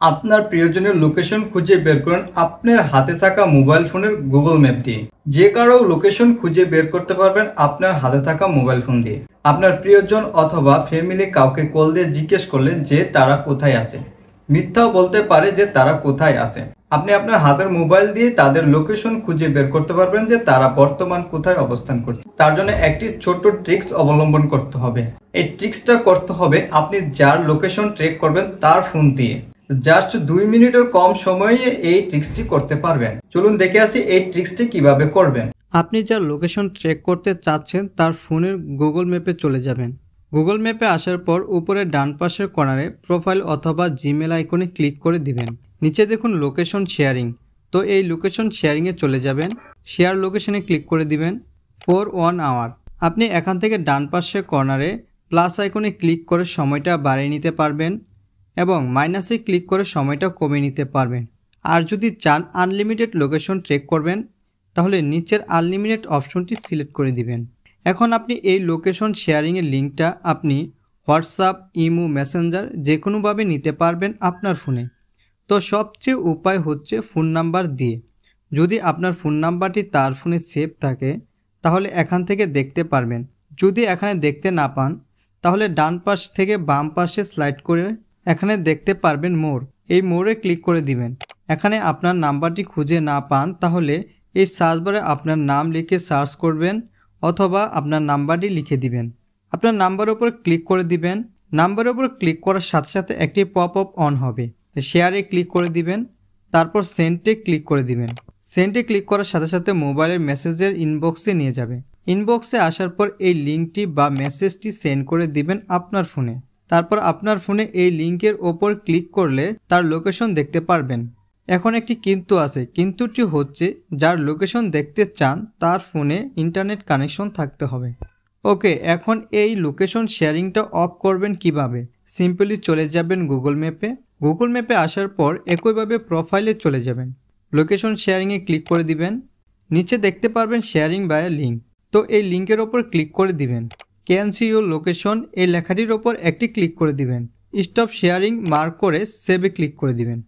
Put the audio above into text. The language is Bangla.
আপনার প্রিয়জনের লোকেশন খুঁজে বের করুন আপনার হাতে থাকা মোবাইল ফোনের গুগল ম্যাপ দিয়ে। যে কারো লোকেশন খুঁজে বের করতে পারবেন আপনার হাতে থাকা মোবাইল ফোন দিয়ে। আপনার প্রিয়জন অথবা ফ্যামিলি কাউকে কল দিয়ে জিজ্ঞেস করলেন যে তারা কোথায় আছে। মিথ্যাও বলতে পারে যে তারা কোথায় আছে। আপনি আপনার হাতের মোবাইল দিয়ে তাদের লোকেশন খুঁজে বের করতে পারবেন যে তারা বর্তমান কোথায় অবস্থান করছে। তার জন্য একটি ছোট্ট ট্রিক্স অবলম্বন করতে হবে। এই ট্রিক্সটা করতে হবে আপনি যার লোকেশন ট্র্যাক করবেন তার ফোন দিয়ে। জাস্ট 2 মিনিটের কম সময়ে এই ট্রিক্সটি করতে পারবেন। চলুন দেখে আসি এই ট্রিক্সটি কিভাবে করবেন। আপনি যার লোকেশন ট্র্যাক করতে চাচ্ছেন তার ফোনের গুগল ম্যাপে চলে যাবেন। গুগল ম্যাপে আসার পর উপরে ডান পাশের কর্নারে প্রোফাইল অথবা জিমেল আইকনে ক্লিক করে দিবেন। নিচে দেখুন লোকেশন শেয়ারিং, তো এই লোকেশন শেয়ারিংয়ে চলে যাবেন। শেয়ার লোকেশনে ক্লিক করে দিবেন ফর 1 আওয়ার। আপনি এখান থেকে ডান পাশের কর্নারে প্লাস আইকনে ক্লিক করে সময়টা বাড়িয়ে নিতে পারবেন এবং মাইনাসে ক্লিক করে সময়টা কমিয়ে নিতে পারবেন। আর যদি চান আনলিমিটেড লোকেশন ট্র্যাক করবেন তাহলে নিচের আনলিমিটেড অপশনটি সিলেক্ট করে দিবেন। এখন আপনি এই লোকেশন শেয়ারিংয়ের লিঙ্কটা আপনি হোয়াটসঅ্যাপ, ইমো, মেসেঞ্জার যে কোনোভাবে নিতে পারবেন আপনার ফোনে। তো সবচেয়ে উপায় হচ্ছে ফোন নাম্বার দিয়ে। যদি আপনার ফোন নাম্বারটি তার ফোনে সেভ থাকে তাহলে এখান থেকে দেখতে পারবেন। যদি এখানে দেখতে না পান তাহলে ডান পাশ থেকে বাম পাশে স্লাইড করে এখানে দেখতে পারবেন মোর। এই মোড়ে ক্লিক করে দিবেন। এখানে আপনার নাম্বারটি খুঁজে না পান তাহলে এই সার্চ বারে আপনার নাম লিখে সার্চ করবেন অথবা আপনার নাম্বারটি লিখে দিবেন। আপনার নাম্বারের উপর ক্লিক করে দিবেন। নাম্বারের উপর ক্লিক করার সাথে সাথে একটি পপ আপ অন হবে। শেয়ারে ক্লিক করে দিবেন, তারপর সেন্ডে ক্লিক করে দিবেন। সেন্ডে ক্লিক করার সাথে সাথে মোবাইলের মেসেজের ইনবক্সে নিয়ে যাবে। ইনবক্সে আসার পর এই লিঙ্কটি বা মেসেজটি সেন্ড করে দিবেন আপনার ফোনে। তারপর আপনার ফোনে এই লিঙ্কের ওপর ক্লিক করলে তার লোকেশন দেখতে পারবেন। এখন একটি কিন্তু আছে, কিন্তুটি হচ্ছে যার লোকেশন দেখতে চান তার ফোনে ইন্টারনেট কানেকশন থাকতে হবে। ওকে, এখন এই লোকেশন শেয়ারিংটা অফ করবেন কিভাবে? সিম্পলি চলে যাবেন গুগল ম্যাপে। গুগল ম্যাপে আসার পর একইভাবে প্রোফাইলে চলে যাবেন। লোকেশন শেয়ারিংয়ে ক্লিক করে দিবেন। নিচে দেখতে পারবেন শেয়ারিং বাই লিঙ্ক, তো এই লিঙ্কের ওপর ক্লিক করে দিবেন। ক্যান সি ইউর লোকেশন এই লেখাটির ওপর একটি ক্লিক করে দিবেন। স্টপ শেয়ারিং মার্ক করে সেভে ক্লিক করে দিবেন।